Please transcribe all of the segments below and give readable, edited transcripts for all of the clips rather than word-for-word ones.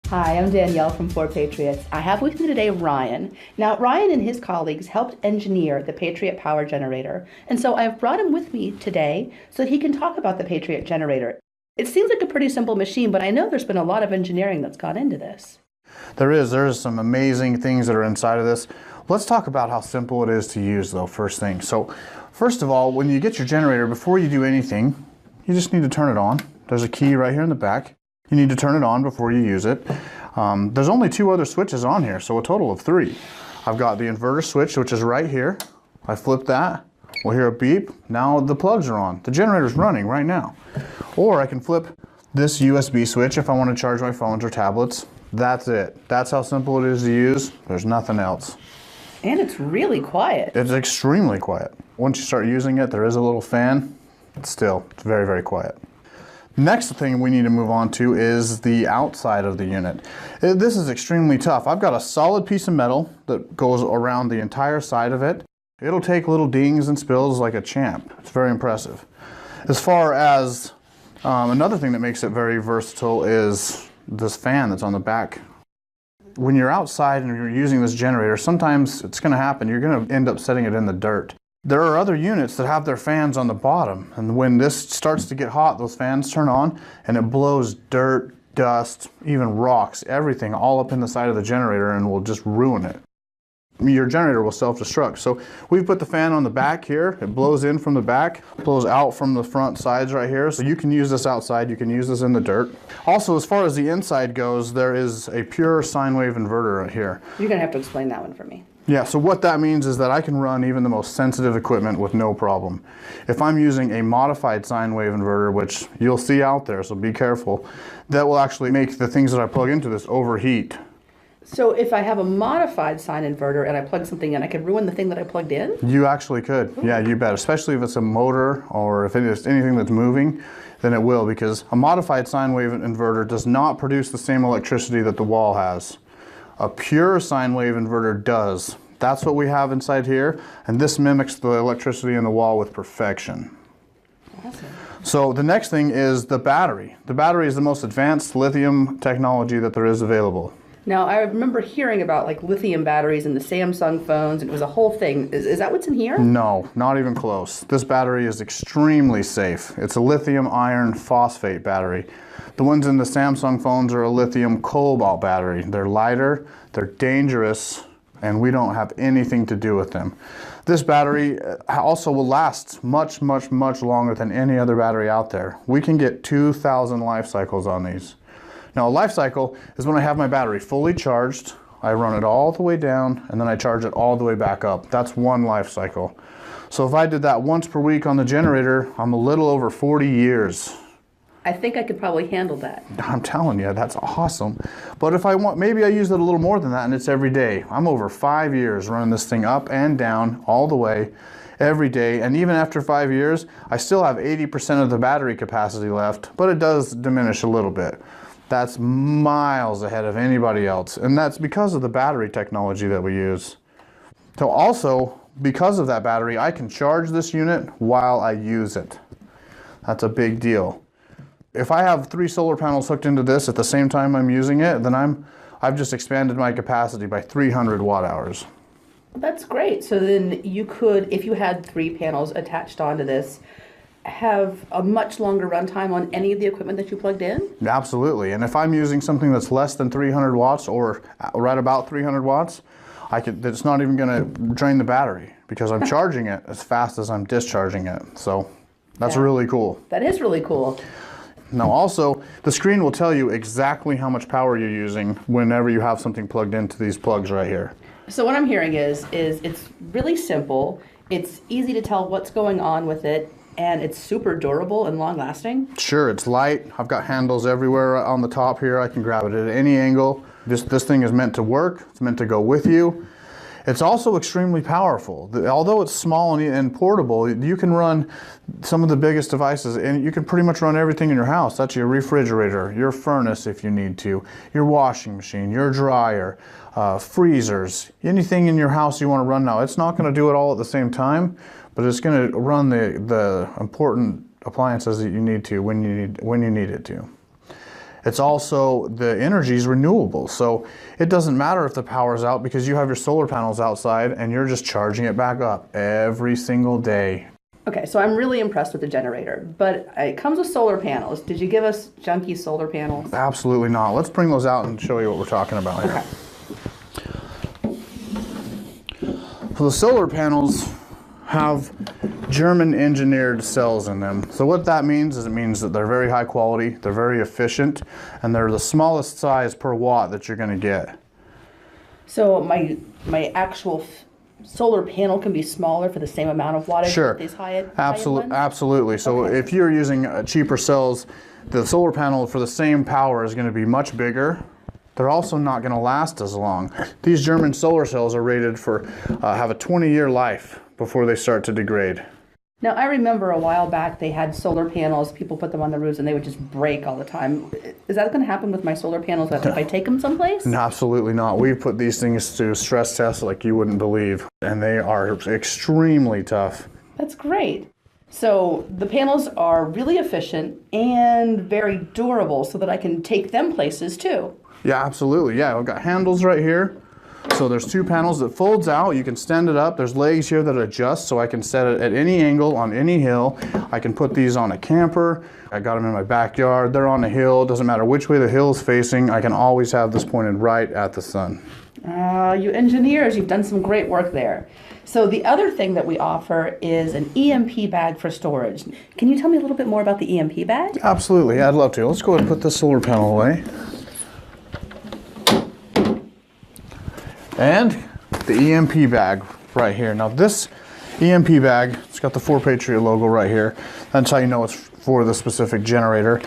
Hi, I'm Danielle from Four Patriots. I have with me today Ryan. Now, Ryan and his colleagues helped engineer the Patriot power generator, and so I've brought him with me today so that he can talk about the Patriot generator. It seems like a pretty simple machine, but I know there's been a lot of engineering that's gone into this. There is some amazing things that are inside of this. Let's talk about how simple it is to use though, first thing. So, first of all, when you get your generator, before you do anything, you just need to turn it on. There's a key right here in the back. You need to turn it on before you use it. There's only 2 other switches on here, so a total of 3. I've got the inverter switch, which is right here. I flip that, we'll hear a beep. Now the plugs are on. The generator's running right now. Or I can flip this USB switch if I want to charge my phones or tablets. That's it. That's how simple it is to use. There's nothing else. And it's really quiet. It's extremely quiet. Once you start using it, there is a little fan. Still, it's very, very quiet. Next thing we need to move on to is the outside of the unit. This is extremely tough. I've got a solid piece of metal that goes around the entire side of it. It'll take little dings and spills like a champ. It's very impressive. As far as another thing that makes it very versatile is this fan that's on the back. When you're outside and you're using this generator, sometimes it's going to happen. You're going to end up setting it in the dirt. There are other units that have their fans on the bottom, and when this starts to get hot, those fans turn on and it blows dirt, dust, even rocks, everything all up in the side of the generator and will just ruin it. Your generator will self-destruct. So we've put the fan on the back here. It blows in from the back, blows out from the front sides right here. So you can use this outside, you can use this in the dirt. Also, as far as the inside goes, there is a pure sine wave inverter right here. You're going to have to explain that one for me. Yeah, so what that means is that I can run even the most sensitive equipment with no problem. If I'm using a modified sine wave inverter, which you'll see out there, so be careful, that will actually make the things that I plug into this overheat. So if I have a modified sine inverter and I plug something in, I could ruin the thing that I plugged in? You actually could. Yeah, you bet. Especially if it's a motor or if it is anything that's moving, then it will, because a modified sine wave inverter does not produce the same electricity that the wall has. A pure sine wave inverter does. That's what we have inside here, and this mimics the electricity in the wall with perfection. Awesome. So the next thing is the battery. The battery is the most advanced lithium technology that there is available. Now, I remember hearing about like lithium batteries in the Samsung phones, and it was a whole thing. Is that what's in here? No, not even close. This battery is extremely safe. It's a lithium iron phosphate battery. The ones in the Samsung phones are a lithium cobalt battery. They're lighter, they're dangerous, and we don't have anything to do with them. This battery also will last much, much, much longer than any other battery out there. We can get 2,000 life cycles on these. Now, a life cycle is when I have my battery fully charged, I run it all the way down, and then I charge it all the way back up. That's one life cycle. So if I did that once per week on the generator, I'm a little over 40 years. I think I could probably handle that. I'm telling you, that's awesome. But if I want, maybe I use it a little more than that, and it's every day. I'm over 5 years running this thing up and down all the way every day, and even after 5 years, I still have 80% of the battery capacity left, but it does diminish a little bit. That's miles ahead of anybody else, and that's because of the battery technology that we use. So also, because of that battery, I can charge this unit while I use it. That's a big deal. If I have 3 solar panels hooked into this at the same time I'm using it, then I've just expanded my capacity by 300 watt hours. That's great. So then you could, if you had 3 panels attached onto this, have a much longer runtime on any of the equipment that you plugged in? Absolutely. And if I'm using something that's less than 300 watts or right about 300 watts, it's not even going to drain the battery because I'm charging it as fast as I'm discharging it. So that's really cool. That is really cool. Now also, the screen will tell you exactly how much power you're using whenever you have something plugged into these plugs right here. So what I'm hearing is it's really simple, it's easy to tell what's going on with it, and it's super durable and long-lasting. Sure, it's light. I've got handles everywhere on the top here. I can grab it at any angle. This thing is meant to work. It's meant to go with you. It's also extremely powerful. Although it's small and portable, you can run some of the biggest devices, and you can pretty much run everything in your house. That's your refrigerator, your furnace if you need to, your washing machine, your dryer, freezers, anything in your house you want to run now. It's not going to do it all at the same time, but it's going to run the important appliances that you need to when you need it to. It's also, the energy is renewable. So it doesn't matter if the power's out because you have your solar panels outside and you're just charging it back up every single day. Okay, so I'm really impressed with the generator, but it comes with solar panels. Did you give us junky solar panels? Absolutely not. Let's bring those out and show you what we're talking about here. Okay. So the solar panels have German engineered cells in them. So what that means is it means that they're very high quality, they're very efficient, and they're the smallest size per watt that you're going to get. So my actual solar panel can be smaller for the same amount of wattage. Sure. These high-end ones? Absolutely. So Okay. if you're using cheaper cells, the solar panel for the same power is going to be much bigger. They're also not going to last as long. These German solar cells are rated for have a 20-year life before they start to degrade. Now, I remember a while back they had solar panels, people put them on the roofs and they would just break all the time. Is that going to happen with my solar panels if I take them someplace? No, absolutely not. We've put these things to stress tests like you wouldn't believe, and they are extremely tough. That's great. So the panels are really efficient and very durable so that I can take them places too. Yeah, absolutely. Yeah, I've got handles right here. So there's two panels that folds out. You can stand it up. There's legs here that adjust so I can set it at any angle on any hill. I can put these on a camper. I got them in my backyard. They're on a hill. Doesn't matter which way the hill is facing. I can always have this pointed right at the sun. You engineers, you've done some great work there. So the other thing that we offer is an EMP bag for storage. Can you tell me a little bit more about the EMP bag? Absolutely. I'd love to. Let's go ahead and put this solar panel away. And the EMP bag right here. Now this EMP bag, it's got the 4Patriot logo right here. That's how you know it's for the specific generator.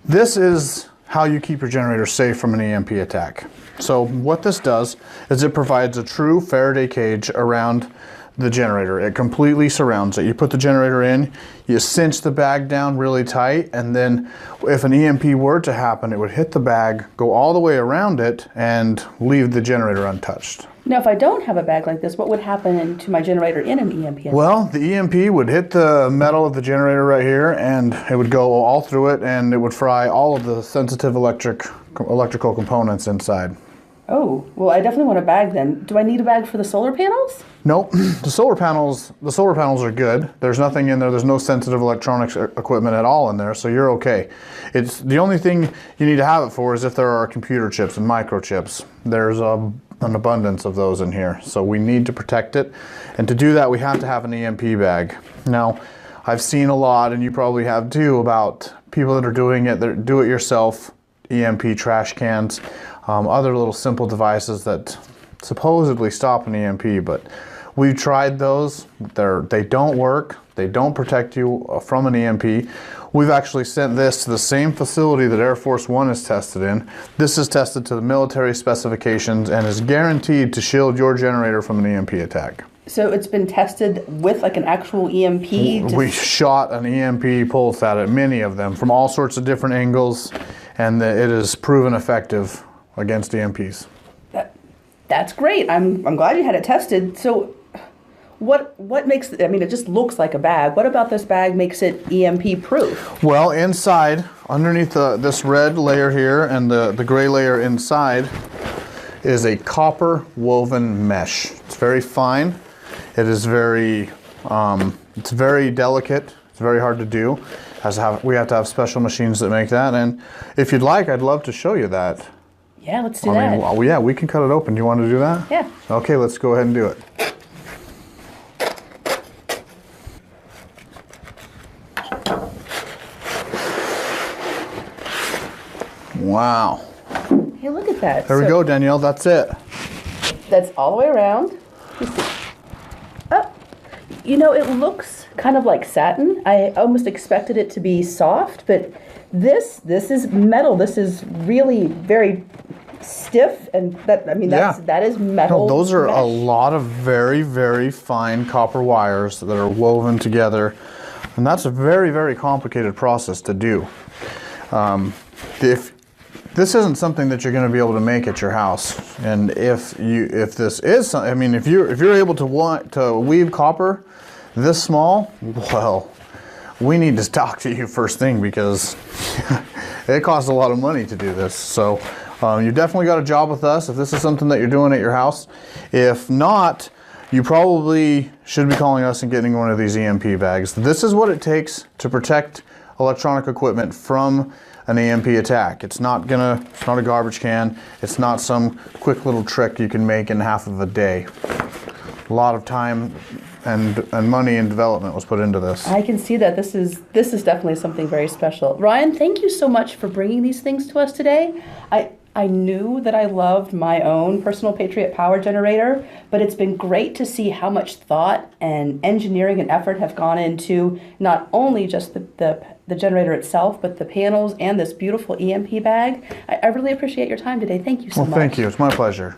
This is how you keep your generator safe from an EMP attack. So what this does is it provides a true Faraday cage around the generator. It completely surrounds it. You put the generator in, you cinch the bag down really tight, and then if an EMP were to happen, it would hit the bag, go all the way around it, and leave the generator untouched. Now, if I don't have a bag like this, what would happen to my generator in an EMP attack? Well, the EMP would hit the metal of the generator right here, and it would go all through it, and it would fry all of the sensitive electrical components inside. Oh, well, I definitely want a bag then. Do I need a bag for the solar panels? Nope. The solar panels are good. There's nothing in there. There's no sensitive electronics equipment at all in there, so you're okay. It's the only thing you need to have it for is if there are computer chips and microchips. There's an abundance of those in here, so we need to protect it. And to do that, we have to have an EMP bag. Now, I've seen a lot, and you probably have too, about people that are doing it, that do it yourself, EMP trash cans, other little simple devices that supposedly stop an EMP, but we've tried those. They don't work. They don't protect you from an EMP. We've actually sent this to the same facility that Air Force One is tested in. This is tested to the military specifications and is guaranteed to shield your generator from an EMP attack. So it's been tested with like an actual EMP? We shot an EMP pulse at it, many of them, from all sorts of different angles, and it is proven effective against EMPs. That's great. I'm glad you had it tested. So what makes it, I mean, it just looks like a bag. What about this bag makes it EMP proof? Well, inside, underneath this red layer here and the gray layer inside is a copper woven mesh. It's very fine. It is it's very delicate. It's very hard to do. We have to have special machines that make that. And if you'd like, I'd love to show you that. Yeah, let's do that. Well, yeah, we can cut it open. Do you want to do that? Yeah. Okay, let's go ahead and do it. Wow. Hey, look at that. There we go, Danielle. That's it. That's all the way around. Let's see. Oh, you know, it looks kind of like satin. I almost expected it to be soft, but this is metal. This is really very stiff, and that is metal. No, those are mesh. a lot of very, very fine copper wires that are woven together, and that's a very, very complicated process to do. If this isn't something that you're going to be able to make at your house, and if this is, I mean, if you're able to weave copper this small, well, we need to talk to you first thing because it costs a lot of money to do this. So you definitely got a job with us if this is something that you're doing at your house. If not, you probably should be calling us and getting one of these EMP bags. This is what it takes to protect electronic equipment from an EMP attack. It's not a garbage can. It's not some quick little trick you can make in half of a day. A lot of time and money and development was put into this. I can see that this is definitely something very special. Ryan, thank you so much for bringing these things to us today. I knew that I loved my own personal Patriot power generator, but it's been great to see how much thought and engineering and effort have gone into not only just the generator itself, but the panels and this beautiful EMP bag. I really appreciate your time today. Thank you so much. Well, thank you. It's my pleasure.